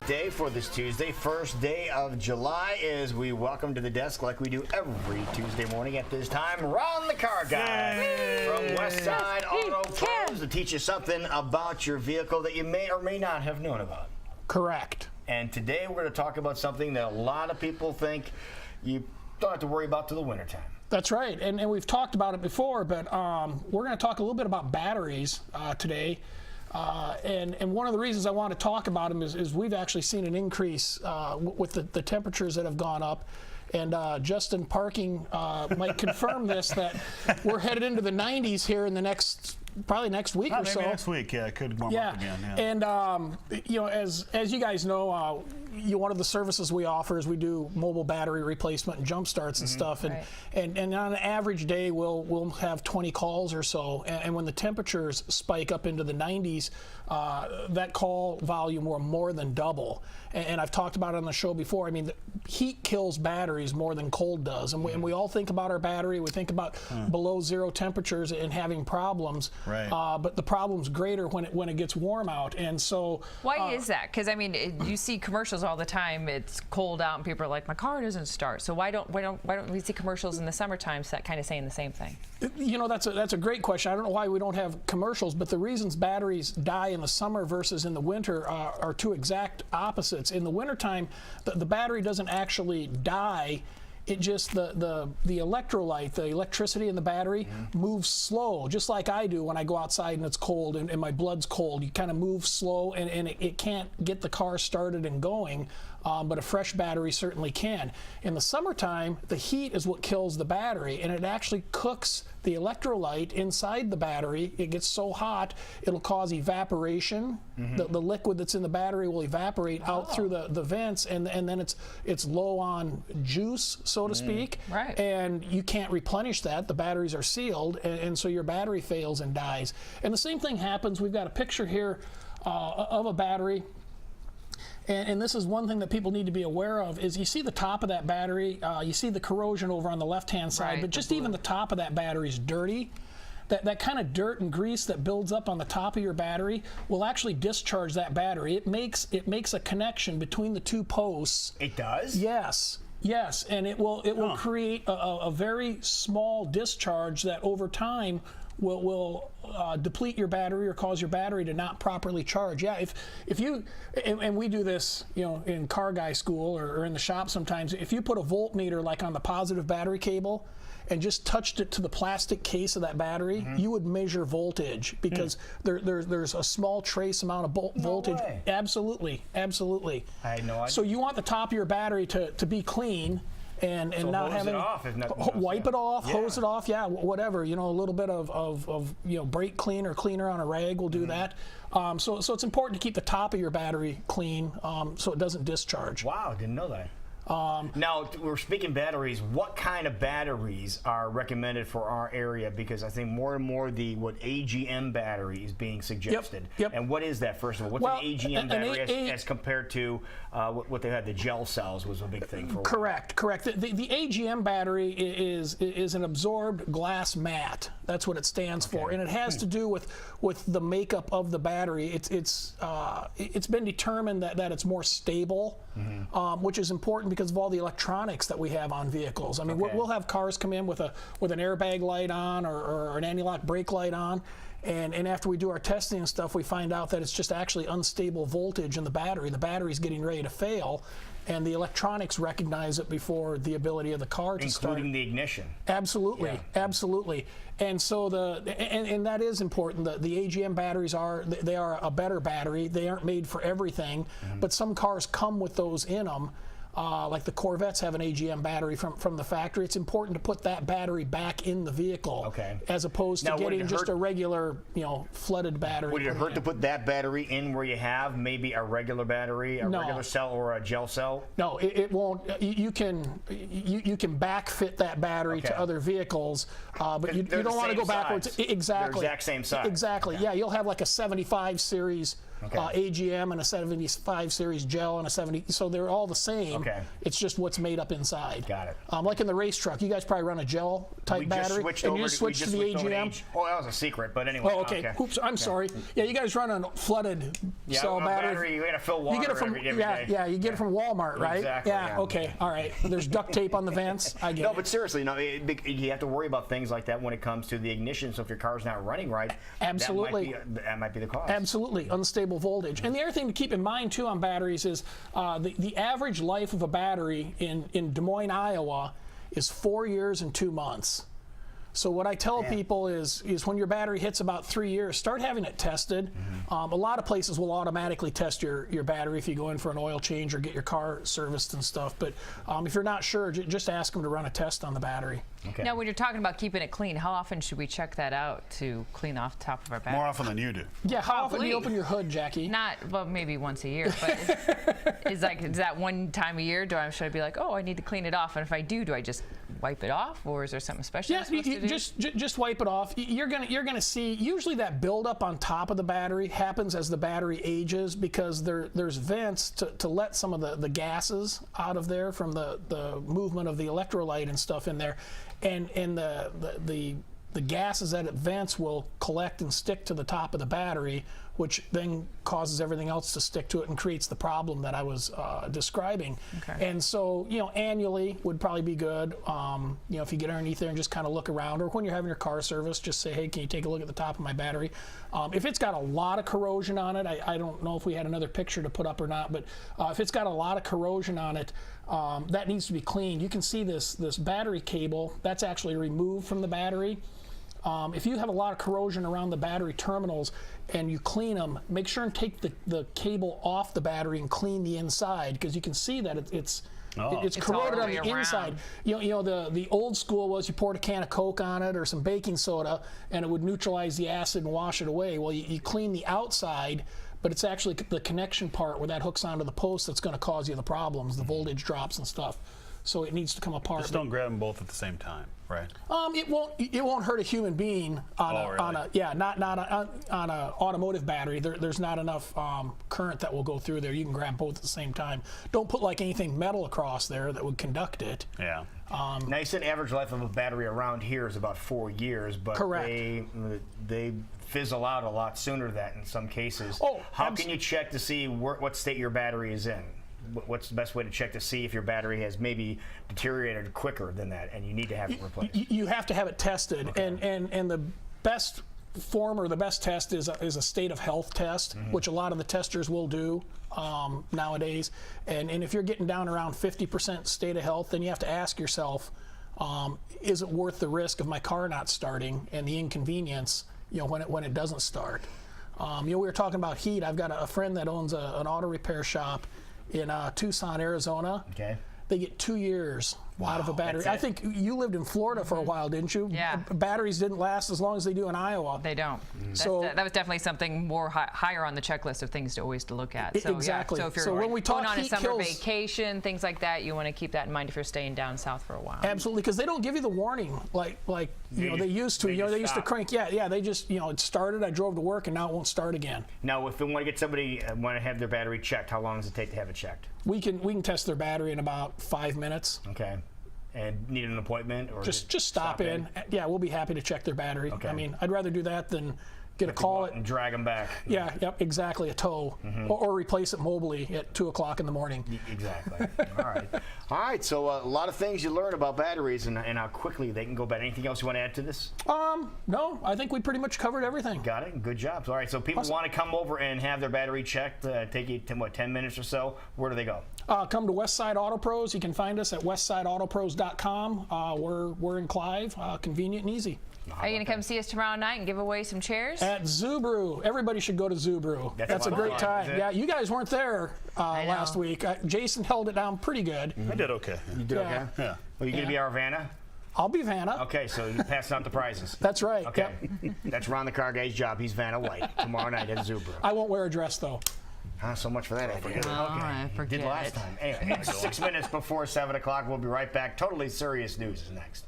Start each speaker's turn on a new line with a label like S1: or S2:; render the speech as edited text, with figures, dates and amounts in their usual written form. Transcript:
S1: Day for this Tuesday, first day of July, as we welcome to the desk like we do every Tuesday morning at this time, Ron the Car Guy from Westside Auto Pros to teach you something about your vehicle that you may or may not have known about.
S2: Correct.
S1: And today we're going to talk about something that a lot of people think you don't have to worry about till the wintertime.
S2: That's right, and we've talked about it before, but we're going to talk a little bit about batteries today. And one of the reasons I want to talk about them is we've actually seen an increase with the temperatures that have gone up. And Justin Parking might confirm this, that we're headed into the 90s here in the probably next week or so.
S3: Maybe next week, yeah, it could warm up again. Yeah.
S2: And you know, as you guys know, one of the services we offer is we do mobile battery replacement and jump starts and stuff. And, and on an average day, we'll have 20 calls or so. And when the temperatures spike up into the 90s, that call volume will more than double. And I've talked about it on the show before. I mean, the heat kills batteries more than cold does. And we all think about our battery. We think about below zero temperatures and having problems.
S3: Right.
S2: But the problem's greater when it gets warm out. And so
S4: why is that? Because I mean, you see commercials all the time. It's cold out, and people are like, "My car doesn't start." So why don't we see commercials in the summertime kind of saying the same thing?
S2: You know, that's a great question. I don't know why we don't have commercials, but the reasons batteries die in the summer versus in the winter are two exact opposites. In the wintertime, the battery doesn't actually die. It just, the electrolyte, the electricity in the battery moves slow, just like I do when I go outside and it's cold and my blood's cold. You kind of move slow and it can't get the car started and going, but a fresh battery certainly can. In the summertime, the heat is what kills the battery, and it actually cooks the electrolyte inside the battery. It gets so hot, it'll cause evaporation. The liquid that's in the battery will evaporate out through the vents, and then it's low on juice, so to speak.
S4: Right.
S2: And you can't replenish that. The batteries are sealed, and so your battery fails and dies. And the same thing happens. We've got a picture here of a battery. And this is one thing that people need to be aware of, is you see the top of that battery, you see the corrosion over on the left-hand side, but just even the top of that battery is dirty. That kind of dirt and grease that builds up on the top of your battery will actually discharge that battery. It makes a connection between the two posts.
S1: It does?
S2: Yes. Yes, and it will create a very small discharge that over time will deplete your battery or cause your battery to not properly charge. Yeah, if you, and we do this, you know, in car guy school or in the shop sometimes, if you put a voltmeter like on the positive battery cable and just touched it to the plastic case of that battery, you would measure voltage, because there's a small trace amount of voltage.
S1: No way.
S2: Absolutely, absolutely.
S1: I had no idea.
S2: So you want the top of your battery to be clean, and
S1: so
S2: not
S1: hose
S2: having
S1: it off, if nothing else,
S2: wipe it off,
S1: yeah.
S2: hose it off, yeah, whatever. You know, a little bit of you know, brake clean or cleaner on a rag will do that. So it's important to keep the top of your battery clean, so it doesn't discharge.
S1: Wow, didn't know that. Now, we're speaking batteries. What kind of batteries are recommended for our area? Because I think more and more what AGM battery is being suggested.
S2: Yep.
S1: And what is that, first of all? What's an AGM battery as compared to what they had? The gel cells was a big thing for a while.
S2: Correct. The AGM battery is an absorbed glass mat. That's what it stands for, and it has to do with the makeup of the battery. It's been determined that it's more stable, which is important because of all the electronics that we have on vehicles. I mean, we'll have cars come in with an airbag light on or an anti-lock brake light on, and after we do our testing and stuff, we find out that it's just actually unstable voltage in the battery. The battery's getting ready to fail, and the electronics recognize it before the ability of the car to start.
S1: Including the ignition.
S2: Absolutely, absolutely. And so and that is important. The AGM batteries are a better battery. They aren't made for everything, but some cars come with those in them. Like the Corvettes have an AGM battery from the factory. It's important to put that battery back in the vehicle, as opposed to getting just a regular, flooded battery.
S1: Would it hurt to put that battery in where you have maybe a regular battery, a regular cell, or a gel cell?
S2: No, it won't. You can backfit that battery to other vehicles, but you don't want to go backwards. Exactly.
S1: They're exact same size.
S2: Exactly. Yeah, you'll have like a 75 series AGM and a 75 series gel and a 70. So they're all the same.
S1: Okay.
S2: It's just what's made up inside.
S1: Got it.
S2: Like in the race truck, you guys probably run a gel type battery, and you just switched to the AGM.
S1: Oh, that was a secret, but anyway.
S2: Oh, okay. Oops, I'm sorry. Yeah, you guys run a flooded cell battery.
S1: You gotta fill water
S2: You get it from
S1: every day.
S2: you get it from Walmart, right?
S1: Exactly.
S2: Yeah. Okay. All right. There's duct tape on the vents. I get it.
S1: No, but seriously, no, you have to worry about things like that when it comes to the ignition. So if your car's not running right,
S2: absolutely,
S1: that might be the cause.
S2: Absolutely, unstable voltage. And the other thing to keep in mind too on batteries is the average life of a battery in Des Moines, Iowa, is 4 years and 2 months. So what I tell people is when your battery hits about 3 years, start having it tested. A lot of places will automatically test your battery if you go in for an oil change or get your car serviced and stuff. But if you're not sure, just ask them to run a test on the battery.
S1: Okay.
S4: Now, when you're talking about keeping it clean, how often should we check that out to clean off the top of our battery?
S3: More often than you do.
S2: Yeah, how often do you open your hood, Jackie?
S4: Well, maybe once a year. But is that one time a year? Should I be like, oh, I need to clean it off? And if I do I just wipe it off, or is there something special I'm supposed to do?
S2: Just wipe it off. You're gonna see usually that buildup on top of the battery happens as the battery ages because there's vents to let some of the gases out of there from the movement of the electrolyte and stuff in there, and the gases that it vents will collect and stick to the top of the battery, which then causes everything else to stick to it and creates the problem that I was describing.
S4: Okay.
S2: And so, annually would probably be good. If you get underneath there and just kind of look around, or when you're having your car service, just say, hey, can you take a look at the top of my battery? If it's got a lot of corrosion on it, I don't know if we had another picture to put up or not, but if it's got a lot of corrosion on it, that needs to be cleaned. You can see this battery cable, that's actually removed from the battery. If you have a lot of corrosion around the battery terminals and you clean them, make sure and take the cable off the battery and clean the inside, because you can see that it's corroded on the inside. The old school was you poured a can of Coke on it or some baking soda and it would neutralize the acid and wash it away. Well, you clean the outside, but it's actually the connection part where that hooks onto the post that's going to cause you the problems, the voltage drops and stuff. So it needs to come apart.
S3: Just don't grab them both at the same time, right?
S2: It won't hurt a human being on an automotive battery. There's not enough current that will go through there. You can grab both at the same time. Don't put like anything metal across there that would conduct it.
S3: Yeah.
S1: Now you said average life of a battery around here is about 4 years, but
S2: correct.
S1: they fizzle out a lot sooner than that in some cases. How can you check to see what state your battery is in? What's the best way to check to see if your battery has maybe deteriorated quicker than that and you need to have it replaced?
S2: You have to have it tested, and the best form or the best test is a state of health test, which a lot of the testers will do nowadays. And if you're getting down around 50% state of health, then you have to ask yourself, is it worth the risk of my car not starting and the inconvenience when it doesn't start? We were talking about heat. I've got a friend that owns an auto repair shop in Tucson, Arizona. Okay. They get 2 years out of a battery. I think you lived in Florida for a while, didn't you?
S4: Yeah.
S2: Batteries didn't last as long as they do in Iowa.
S4: They don't.
S2: So
S4: that was definitely something more higher on the checklist of things to always look at. So,
S2: exactly.
S4: Yeah. So if you're
S2: when we talk
S4: going on a
S2: heat
S4: summer
S2: kills,
S4: vacation, things like that, you want to keep that in mind if you're staying down south for a while.
S2: Absolutely, because they don't give you the warning like they used to. They used to crank. Yeah. They just it started. I drove to work, and now it won't start again.
S1: Now, if we want to get somebody want to have their battery checked, how long does it take to have it checked?
S2: We can test their battery in about 5 minutes.
S1: Okay. And need an appointment or
S2: just stop in. Yeah, we'll be happy to check their battery.
S1: Okay.
S2: I mean, I'd rather do that than get a call
S1: and drag them back.
S2: Yeah, yep, exactly, a tow, or replace it mobily at 2 o'clock in the morning.
S1: Exactly. All right. So a lot of things you learn about batteries and how quickly they can go bad. Anything else you want to add to this?
S2: No, I think we pretty much covered everything.
S1: Got it. Good job. All right. So people want to come over and have their battery checked. Take you 10 minutes or so. Where do they go?
S2: Come to Westside Auto Pros. You can find us at westsideautopros.com. We're in Clive. Convenient and easy.
S4: Are you going to come see us tomorrow night and give away some chairs?
S2: At Zubru. Everybody should go to Zubru. That's a great time. Yeah, you guys weren't there last week. Jason held it down pretty good.
S3: I did okay.
S1: You did okay?
S3: Yeah.
S1: Well, you going to be our Vanna?
S2: I'll be Vanna.
S1: Okay, so you're passing out the prizes.
S2: That's right.
S1: Okay. Yep. That's Ron the Car Guy's job. He's Vanna White tomorrow night at Zubru.
S2: I won't wear a dress, though.
S1: So much for that. I forget.
S4: I forget.
S1: Did last time. Anyway, 6 minutes before 7 o'clock. We'll be right back. Totally Serious News is next.